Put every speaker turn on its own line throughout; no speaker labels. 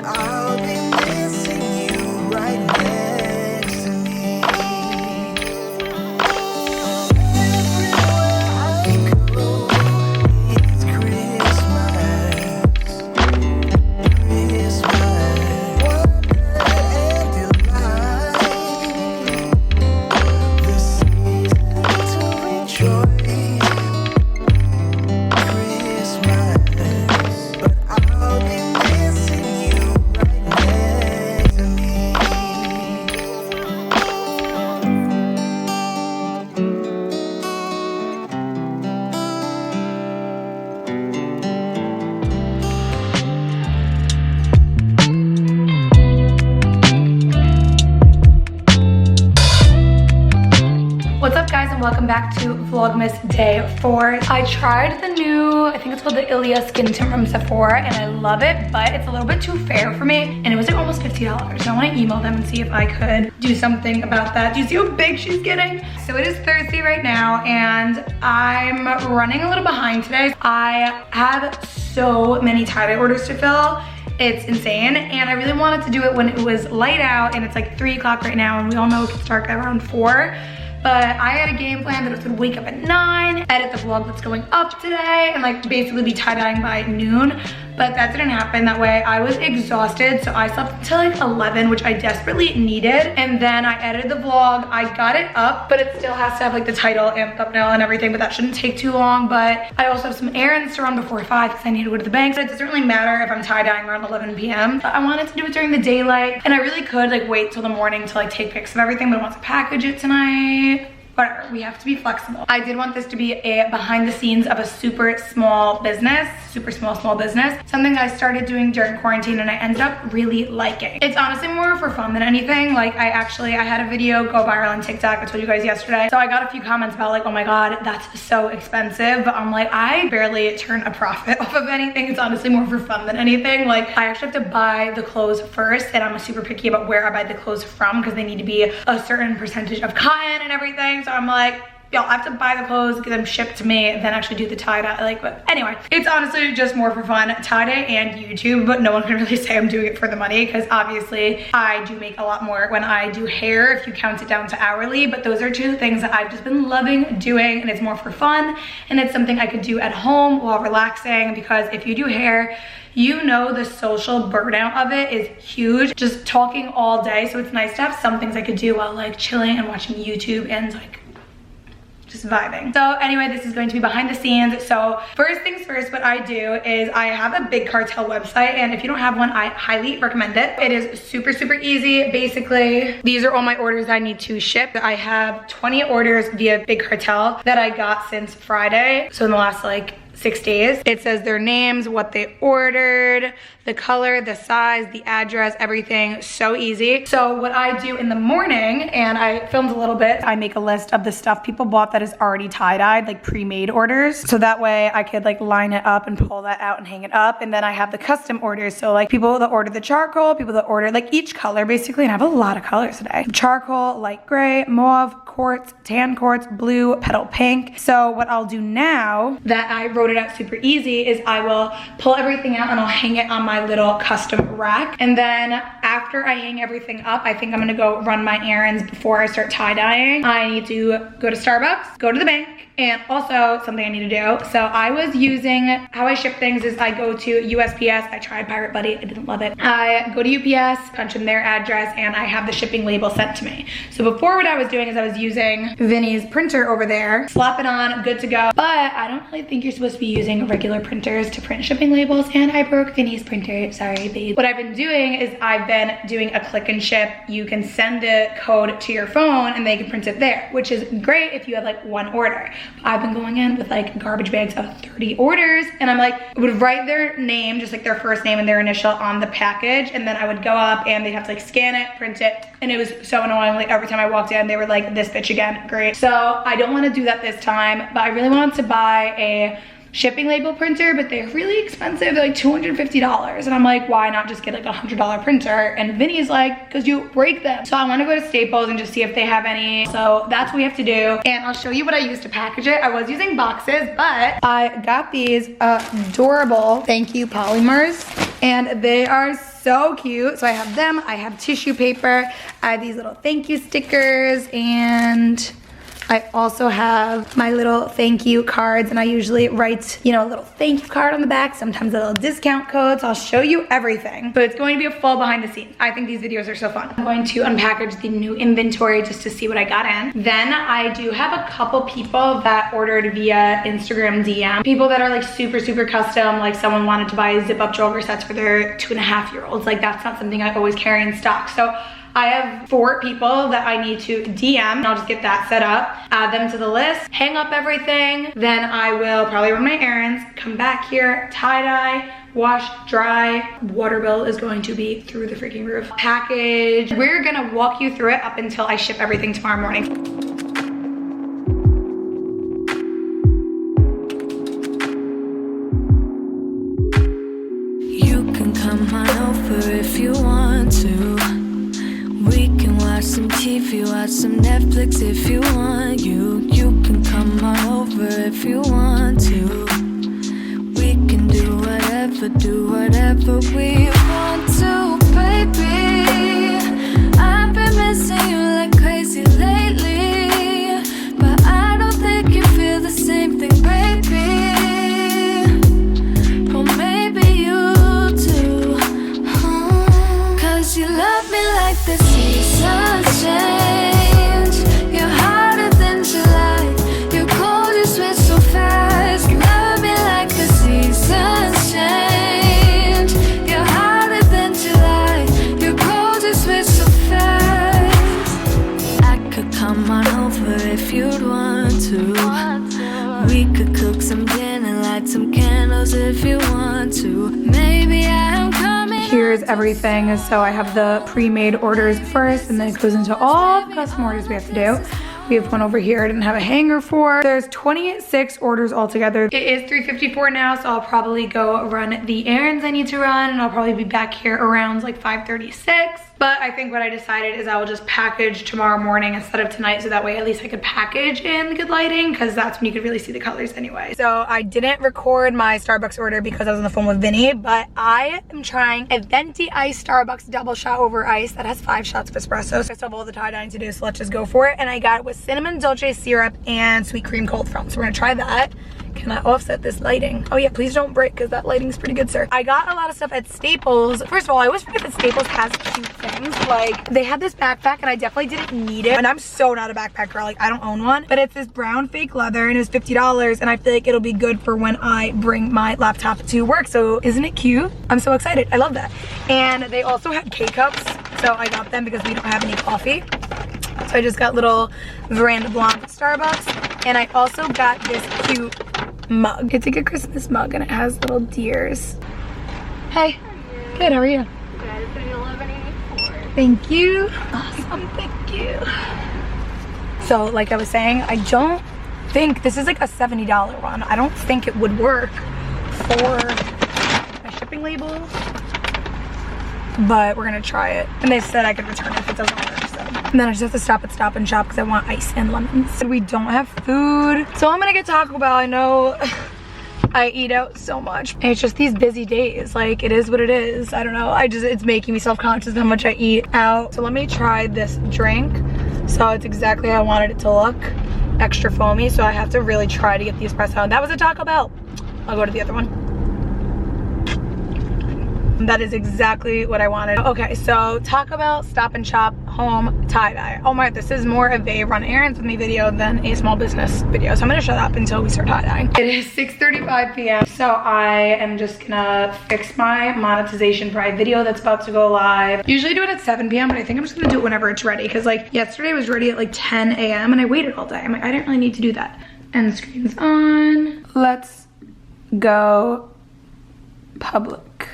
I'll be missing you right next to me. Everywhere I go, it's Christmas.
What's up guys, and welcome back to Vlogmas Day 4. I tried the new, I think it's called the Ilia Skin Tint from Sephora, and I love it, but it's a little bit too fair for me, and it was like almost $50. So I want to email them and see if I could do something about that. Do you see how big she's getting? So it is Thursday right now, and I'm running a little behind today. I have so many tie-dye orders to fill. It's insane, and I really wanted to do it when it was light out, and it's like 3 o'clock right now, and we all know it gets dark around 4. But I had a game plan that I was gonna wake up at 9, edit the vlog that's going up today, and like basically be tie-dyeing by noon. But that didn't happen that way. I was exhausted, so I slept until like 11, which I desperately needed. And then I edited the vlog, I got it up, but it still has to have like the title and thumbnail and everything, but that shouldn't take too long. But I also have some errands to run before 5 because I need to go to the bank. So it doesn't really matter if I'm tie-dyeing around 11 p.m. But I wanted to do it during the daylight, and I really could like wait till the morning to like take pics of everything, but I want to package it tonight. Whatever, we have to be flexible. I did want this to be a behind the scenes of a super small business, small business. Something I started doing during quarantine and I ended up really liking. It's honestly more for fun than anything. Like I had a video go viral on TikTok, I told you guys yesterday. So I got a few comments about like, oh my God, that's so expensive. But I'm like, I barely turn a profit off of anything. It's honestly more for fun than anything. Like I actually have to buy the clothes first, and I'm super picky about where I buy the clothes from because they need to be a certain percentage of cotton and everything. So I'm like, y'all have to buy the clothes, get them shipped to me, and then actually do the tie-dye. Like, but anyway, it's honestly just more for fun, tie-dye and YouTube, but no one can really say I'm doing it for the money because obviously I do make a lot more when I do hair if you count it down to hourly. But those are two things that I've just been loving doing, and it's more for fun, and it's something I could do at home while relaxing, because if you do hair, you know the social burnout of it is huge, just talking all day. So it's nice to have some things I could do while like chilling and watching YouTube and like just vibing. So anyway, this is going to be behind the scenes. So first things first, what I do is I have a Big Cartel website, and if you don't have one, I highly recommend it. It is super easy. Basically, these are all my orders I need to ship. I have 20 orders via Big Cartel that I got since Friday. So in the last like 6 days. It says their names, what they ordered, the color, the size, the address, everything. So easy. So what I do in the morning, and I filmed a little bit, I make a list of the stuff people bought that is already tie-dyed, like pre-made orders. So that way I could like line it up and pull that out and hang it up. And then I have the custom orders. So like people that order the charcoal, people that order like each color basically, and I have a lot of colors today. Charcoal, light gray, mauve, quartz, tan quartz, blue, petal pink. So what I'll do now that I wrote it out super easy is I will pull everything out and I'll hang it on my little custom rack. And then after I hang everything up, I think I'm gonna go run my errands before I start tie-dyeing. I need to go to Starbucks, go to the bank, and also something I need to do. So I was using, how I ship things is I go to USPS. I tried Pirate Buddy, I didn't love it. I go to UPS, punch in their address, and I have the shipping label sent to me. So before, what I was doing is I was using Vinny's printer over there, slap it on, good to go. But I don't really think you're supposed to be using regular printers to print shipping labels, and I broke Vinny's printer, sorry babe. What I've been doing is I've been doing a click and ship. You can send a code to your phone and they can print it there, which is great if you have like one order. I've been going in with like garbage bags of 30 orders, and I'm like, I would write their name, just like their first name and their initial on the package, and then I would go up and they'd have to like scan it, print it, and it was so annoying. Like every time I walked in, they were like, this bitch again, great. So I don't want to do that this time, but I really wanted to buy a shipping label printer, but they're really expensive. They're like $250. And I'm like, why not just get like a $100 printer? And Vinny's like, because you break them. So I want to go to Staples and just see if they have any. So that's what we have to do. And I'll show you what I used to package it. I was using boxes, but I got these adorable, thank you, polymers. And they are so cute. So I have them, I have tissue paper, I have these little thank you stickers, and I also have my little thank you cards, and I usually write, you know, a little thank you card on the back, sometimes a little discount code, so I'll show you everything. But it's going to be a full behind the scenes. I think these videos are so fun. I'm going to unpackage the new inventory just to see what I got in. Then I do have a couple people that ordered via Instagram DM. People that are like super, super custom, like someone wanted to buy zip up jogger sets for their 2.5-year-olds. Like that's not something I always carry in stock. So I have 4 people that I need to DM, and I'll just get that set up, add them to the list, hang up everything, then I will probably run my errands, come back here, tie-dye, wash, dry. Water bill is going to be through the freaking roof. Package. We're gonna walk you through it up until I ship everything tomorrow morning.
You can come on over if you want to. We can watch some TV, watch some Netflix if you want. You can come on over if you want to. We can do whatever we want to, baby. I've been missing you like crazy lately, but I don't think you feel the same thing, baby. Well, maybe you do, 'cause you love me like the seasons change. You're hotter than July. You're cold, you switch so fast. Love me like the seasons change. You're hotter than July. You're cold, you switch so fast. I could come on over if you'd want to. We could cook some dinner, light some candles if you want to. Maybe I'm coming.
Here's everything. So I have the pre-made orders first, and then it goes into all the custom orders we have to do. We have one over here I didn't have a hanger for. There's 26 orders altogether. It is 3:54 now, so I'll probably go run the errands I need to run, and I'll probably be back here around like 5:36. But I think what I decided is I will just package tomorrow morning instead of tonight, so that way at least I could package in good lighting, because that's when you could really see the colors anyway. So I didn't record my Starbucks order because I was on the phone with Vinny, but I am trying a venti iced Starbucks double shot over ice that has 5 shots of espresso. So I still have all the tie-dyeing to do, so let's just go for it. And I got it with cinnamon dolce syrup and sweet cream cold foam. So we're gonna try that. Can I offset this lighting? Oh yeah, please don't break, because that lighting's pretty good, sir. I got a lot of stuff at Staples. First of all, I always forget that Staples has cute things. Like, they had this backpack, and I definitely didn't need it. And I'm so not a backpack girl. Like, I don't own one. But it's this brown fake leather, and it was $50. And I feel like it'll be good for when I bring my laptop to work. So isn't it cute? I'm so excited. I love that. And they also had K-cups. So I got them because we don't have any coffee. So I just got little Veranda Blanc Starbucks. And I also got this cute mug. It's like a Christmas mug, and it has little deers. Hey. Good, how are you?
Good, it's gonna be 11.84.
Thank you. Awesome, thank you. So like I was saying, I don't think, this is like a $70 one. I don't think it would work for my shipping label, but we're gonna try it. And they said I could return it if it doesn't work. And then I just have to stop at Stop and Shop because I want ice and lemons. We don't have food. So I'm gonna get Taco Bell. I know I eat out so much. And it's just these busy days. Like, it is what it is. I don't know. It's making me self-conscious how much I eat out. So let me try this drink. So it's exactly how I wanted it to look. Extra foamy. So I have to really try to get the espresso. That was a Taco Bell. I'll go to the other one. That is exactly what I wanted. Okay, so Taco Bell, Stop and Shop, home, tie-dye. Oh my, this is more of a run errands with me video than a small business video. So I'm gonna shut up until we start tie-dyeing. It is 6:35 p.m. So I am just gonna fix my monetization for my video that's about to go live. Usually do it at 7 p.m. but I think I'm just gonna do it whenever it's ready. Cause like yesterday was ready at like 10 a.m. and I waited all day. I'm like, I didn't really need to do that. And the screen's on. Let's go public.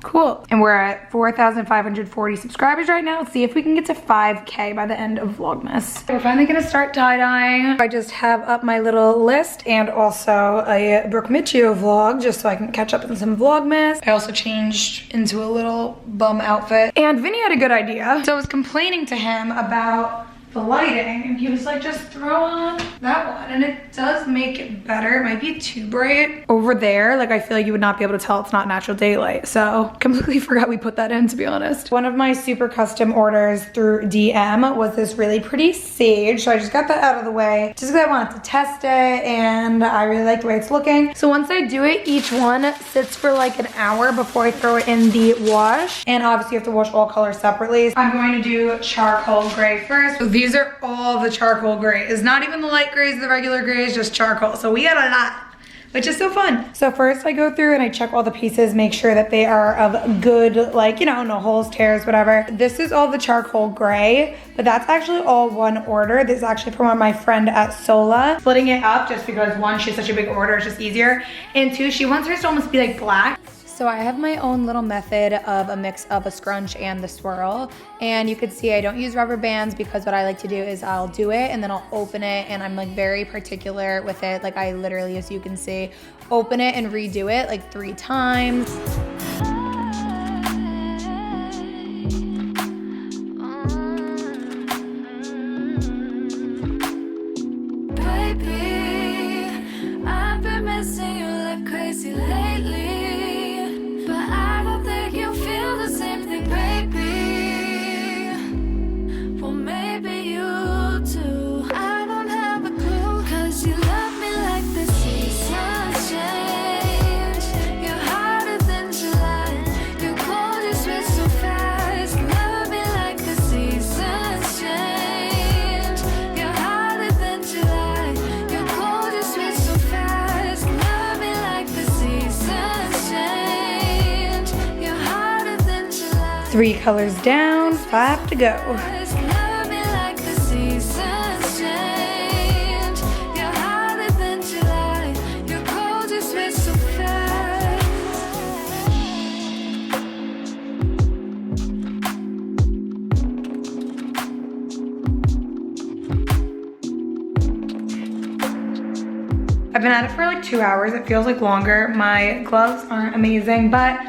Cool. And we're at 4,540 subscribers right now. Let's see if we can get to 5K by the end of Vlogmas. We're finally gonna start tie-dyeing. I just have up my little list and also a Brooke Michio vlog just so I can catch up on some Vlogmas. I also changed into a little bum outfit. And Vinny had a good idea. So I was complaining to him about the lighting, and he was like, just throw on that one, and it does make it better. It might be too bright over there. Like, I feel like you would not be able to tell it's not natural daylight, so completely forgot we put that in, to be honest. One of my super custom orders through DM was this really pretty sage, so I just got that out of the way just because I wanted to test it, and I really like the way it's looking. So once I do it, each one sits for like an hour before I throw it in the wash, and obviously you have to wash all colors separately. I'm going to do charcoal gray first. So these are all the charcoal gray. It's not even the light grays, the regular grays, just charcoal. So we got a lot, which is so fun. So first I go through and I check all the pieces, make sure that they are of good, like, you know, no holes, tears, whatever. This is all the charcoal gray, but that's actually all one order. This is actually from my friend at Sola. Splitting it up just because one, she has such a big order, it's just easier. And two, she wants hers to almost be like black. So I have my own little method of a mix of a scrunch and the swirl. And you can see I don't use rubber bands because what I like to do is I'll do it and then I'll open it, and I'm like very particular with it. Like, I literally, as you can see, open it and redo it like 3 times.
Baby, I've been missing you like crazy lately. I don't think you feel the same thing, baby. Well, maybe you do. I don't have a clue, 'cause you love me like the seasons change. You're hotter than July. You're cold, you switch so fast. Love me like the seasons change. You're hotter than July. You're cold, you switch so fast. Love me like the seasons change.
3 colors down, 5 to go.
Love me like the seasons change. You're hotter than July. You're cold, you switch so fast.
I've been at it for like 2 hours. It feels like longer. My gloves aren't amazing, but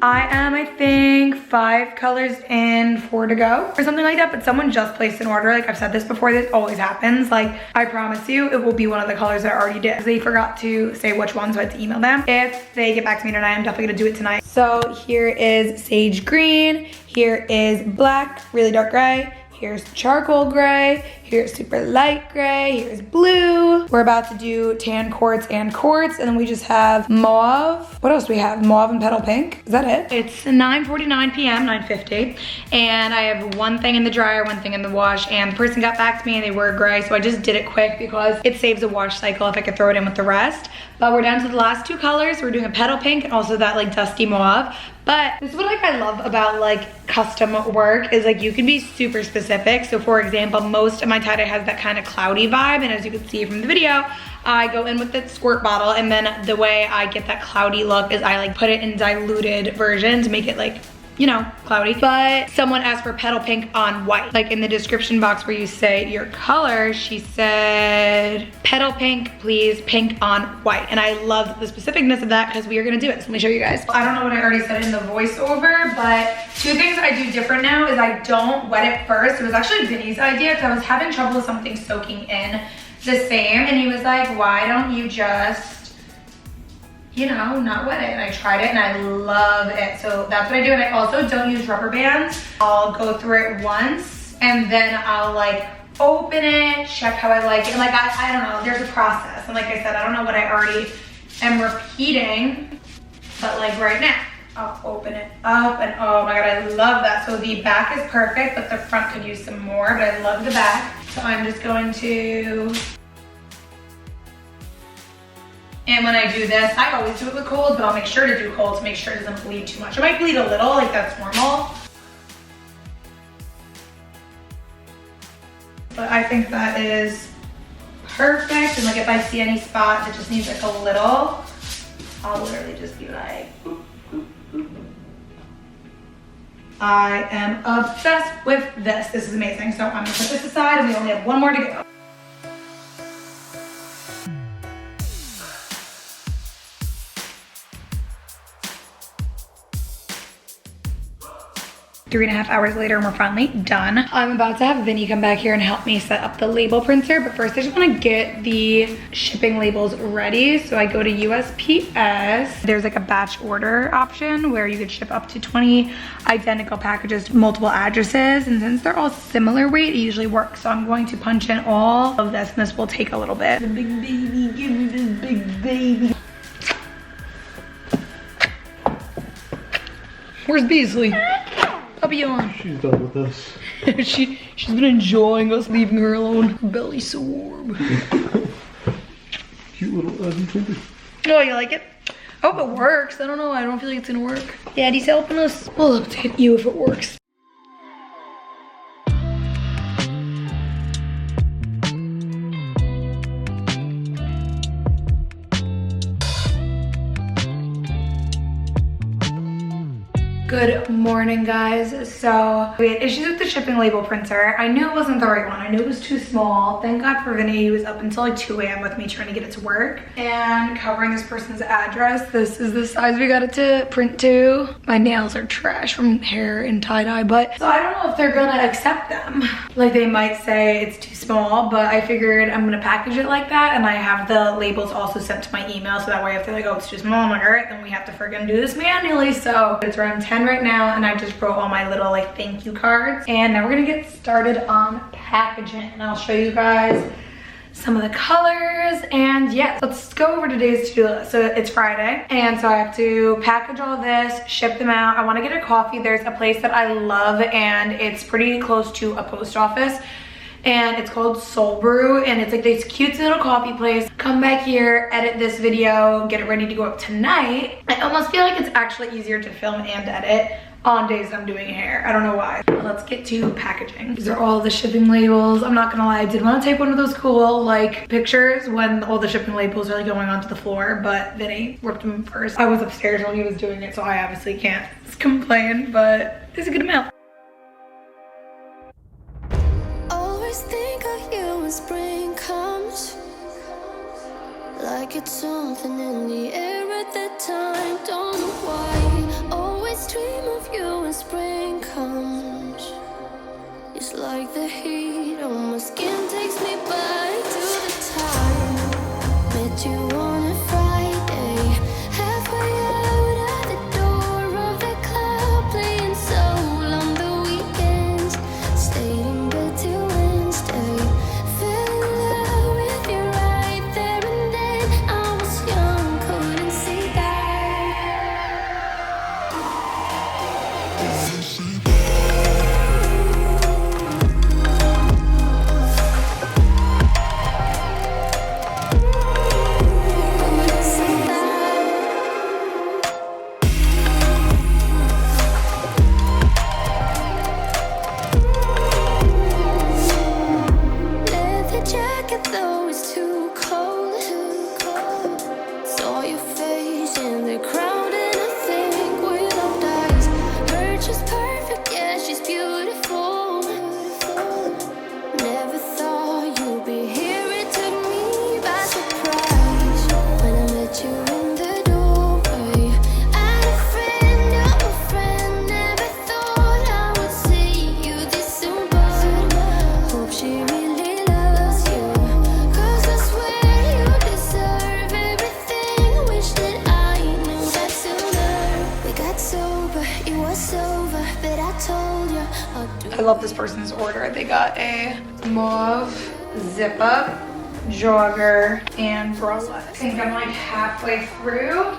I am, I think, 5 colors in, 4 to go, or something like that. But someone just placed an order. Like I've said this before, this always happens. Like, I promise you, it will be one of the colors that I already did. They forgot to say which one, so I had to email them. If they get back to me tonight, I'm definitely gonna do it tonight. So here is sage green. Here is black, really dark gray. Here's charcoal gray, here's super light gray, here's blue. We're about to do tan quartz and quartz, and then we just have mauve. What else do we have? Mauve and petal pink, is that it? It's 9:49 p.m., 9:50, and I have one thing in the dryer, one thing in the wash, and the person got back to me and they were gray, so I just did it quick because it saves a wash cycle if I could throw it in with the rest. But we're down to the last 2 colors. We're doing a petal pink and also that like dusty mauve. But this is what like I love about like custom work is like you can be super specific. So for example, most of my tie-dye has that kind of cloudy vibe, and as you can see from the video, I go in with the squirt bottle, and then the way I get that cloudy look is I like put it in diluted version to make it like, you know, cloudy. But someone asked for petal pink on white. Like in the description box where you say your color, she said, petal pink, please, pink on white. And I love the specificness of that because we are gonna do it. So let me show you guys. I don't know what I already said in the voiceover, but 2 things I do different now is I don't wet it first. It was actually Vinny's idea because I was having trouble with something soaking in the same. And he was like, why don't you just, you know, not wet it. And I tried it and I love it. So that's what I do. And I also don't use rubber bands. I'll go through it once and then I'll like open it, check how I like it. And like, I don't know, there's a process. And like I said, I don't know what I already am repeating, but like right now, I'll open it up and oh my God, I love that. So the back is perfect, but the front could use some more, but I love the back. So I'm just going to, and when I do this, I always do it with cold, but I'll make sure to do cold to make sure it doesn't bleed too much. It might bleed a little, like that's normal. But I think that is perfect. And like if I see any spots, it just needs like a little, I'll literally just be like, boop, boop, boop. I am obsessed with this. This is amazing. So I'm gonna put this aside and we only have 1 more to go. 3.5 hours later and we're finally done. I'm about to have Vinny come back here and help me set up the label printer, but first I just want to get the shipping labels ready. So I go to USPS. There's like a batch order option where you could ship up to 20 identical packages to multiple addresses, and since they're all similar weight, it usually works. So I'm going to punch in all of this, and this will take a little bit. The big baby, give me this big baby. Where's Beasley? Papillon.
She's done with us.
She's been enjoying us leaving her alone. Belly sore.
Cute little ugly twinkle.
Oh, you like it? I hope it works. I don't know. I don't feel like it's gonna work. Daddy's helping us. We'll update you if it works. Good morning, guys. So we had issues with the shipping label printer. I knew it wasn't the right one. I knew it was too small. Thank God for Vinny. He was up until like 2 a.m. with me trying to get it to work and covering this person's address. This is the size we got it to print to. My nails are trash from hair and tie-dye, but so I don't know if they're gonna accept them. Like they might say it's too small, but I figured I'm gonna package it like that, and I have the labels also sent to my email, so that way if they're like, oh, it's too small, I'm like, all right, then we have to friggin' do this manually. So it's around 10 right now, and I just wrote all my little like thank you cards, and now we're gonna get started on packaging, and I'll show you guys some of the colors. And yeah, let's go over today's to-do list. So it's Friday, and so I have to package all this, ship them out. I want to get a coffee. There's a place that I love, and it's pretty close to a post office, and it's called Soul Brew, and it's like this cute little coffee place. Come back here, edit this video, get it ready to go up tonight. I almost feel like it's actually easier to film and edit on days I'm doing hair. I don't know why. But let's get to packaging. These are all the shipping labels. I'm not gonna lie, I did want to take one of those cool like pictures when all the shipping labels are like going onto the floor, but Vinny ripped them first. I was upstairs when he was doing it, so I obviously can't complain, but there's a good amount.
Think of you when spring comes, like it's something in the air at that time. Don't know why. Always dream of you when spring comes. It's like the heat on my skin takes me back to the time met you on a Friday, halfway out at the door of the club, playing soul on the weekends, stayed in bed till
I love this person's order. They got a mauve zip up, jogger, and bralette. I think I'm like halfway through,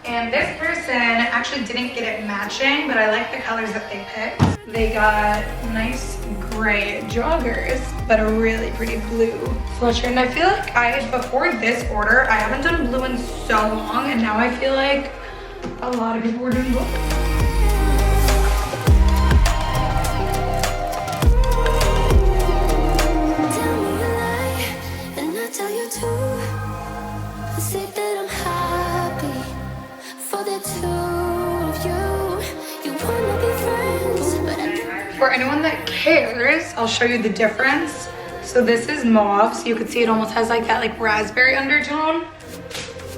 and this person actually didn't get it matching, but I like the colors that they picked. They got nice gray joggers, but a really pretty blue sweatshirt. And I feel like before this order, I haven't done blue in so long, and now I feel like a lot of people were doing blue. For anyone that cares, I'll show you the difference. So this is mauve, so you can see it almost has like that like raspberry undertone.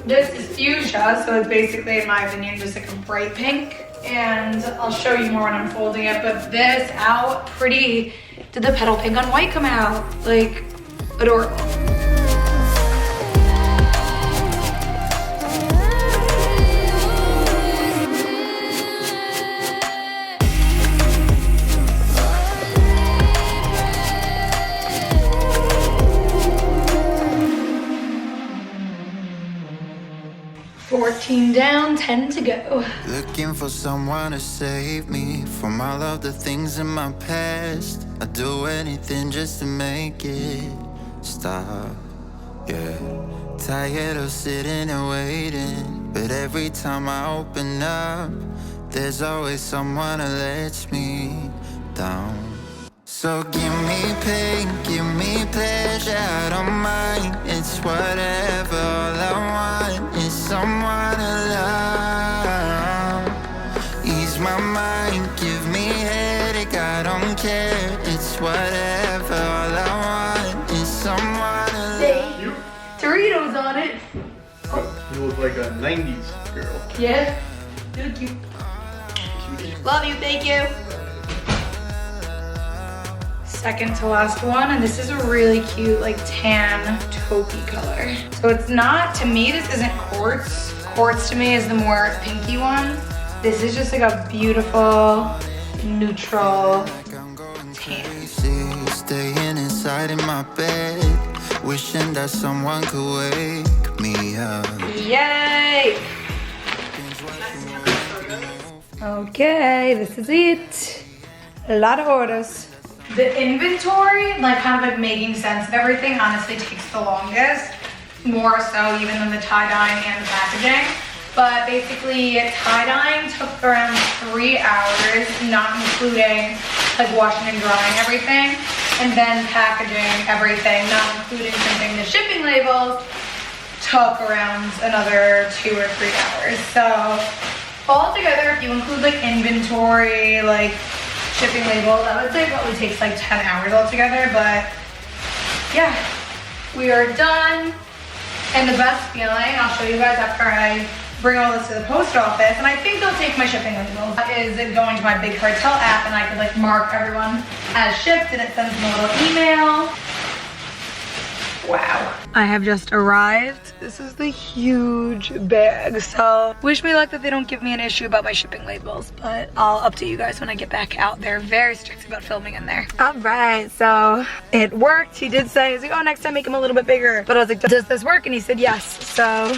This is fuchsia, so it's basically, in my opinion, just like a bright pink. and I'll show you more when I'm folding it, but this out pretty. Did the petal pink on white come out? Like, adorable. $14 down, 10 to go.
Looking for someone to save me from all of the things in my past. I'd do anything just to make it stop. Yeah, tired of sitting and waiting, but every time I open up, there's always someone that lets me down. So give me pain, give me pleasure, I don't mind. It's whatever, all I want is someone to love. Ease my mind, give me headache, I don't care. It's whatever, all I want is someone to love.
Doritos on it.
You look like a 90s girl.
Yeah, thank you. Love you, thank you. Second to last one, and this is a really cute like tan taupey color. So it's not, to me this isn't quartz. Quartz to me is the more pinky one. This is just like a beautiful neutral tan.
Staying inside in my bed, wishing that someone could wake me up.
Yay! Okay, this is it. A lot of orders. The inventory, like kind of like making sense of everything, honestly takes the longest. More so even than the tie-dyeing and the packaging. But basically tie-dyeing took around 3 hours, not including like washing and drying everything. And then packaging everything, not including printing the shipping labels, took around another 2 or 3 hours. So altogether, if you include like inventory, like shipping labels, I would say it probably takes like 10 hours altogether, but yeah, we are done. And the best feeling, I'll show you guys after I bring all this to the post office, and I think they'll take my shipping labels, is going to my Big Cartel app, and I could like mark everyone as shipped, and it sends them a little email. Wow. I have just arrived. This is the huge bag. So wish me luck that they don't give me an issue about my shipping labels, but I'll update you guys when I get back out. They're very strict about filming in there. All right, so it worked. He did say, he's like, oh, next time make them a little bit bigger. But I was like, does this work? And he said yes. So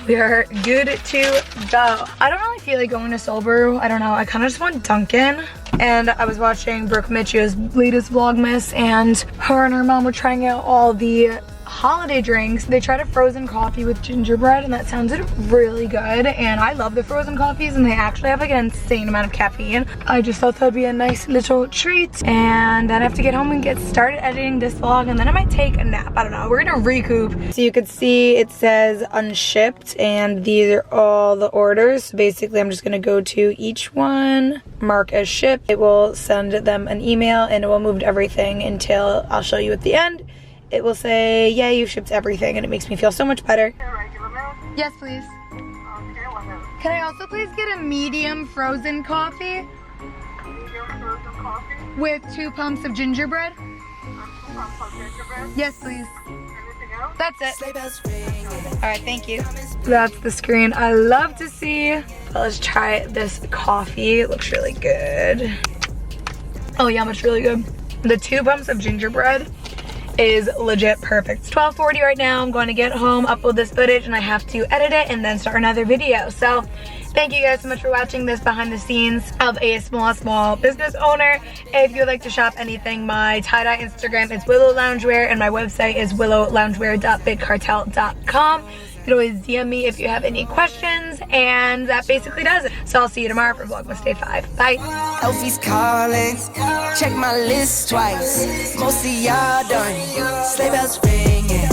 we are good to go. I don't really feel like going to Soul Brew. I don't know. I kind of just want Dunkin'. And I was watching Brooke Mitchell's latest Vlogmas, and her and her mom were trying out all the holiday drinks. They tried a frozen coffee with gingerbread, and that sounded really good. And I love the frozen coffees, and they actually have like an insane amount of caffeine. I just thought that'd be a nice little treat. And then I have to get home and get started editing this vlog, and then I might take a nap. I don't know. We're gonna recoup. So you could see it says unshipped, and these are all the orders. So basically I'm just gonna go to each one, mark as shipped. It will send them an email, and it will move everything until I'll show you at the end. It will say, yeah, you shipped everything, and it makes me feel so much better. Yes, please. Can I also please get a medium frozen coffee?
Medium frozen coffee?
With 2 pumps of gingerbread?
2 pumps of gingerbread?
Yes, please.
Anything else?
That's it. All right, thank you. That's the screen I love to see. But let's try this coffee. It looks really good. Oh, yeah, it's really good. The 2 pumps of gingerbread is legit perfect. It's 12:40 right now. I'm going to get home, upload this footage, and I have to edit it and then start another video. So thank you guys so much for watching this behind the scenes of a small business owner. If you'd like to shop anything, my tie-dye Instagram is Willow Loungewear, and my website is willowloungewear.bigcartel.com. You can always DM me if you have any questions, and that basically does it. So I'll see you tomorrow for Vlogmas Day 5. Bye.
Elfie's calling, check my list twice. Most of y'all done, sleigh bells ringing.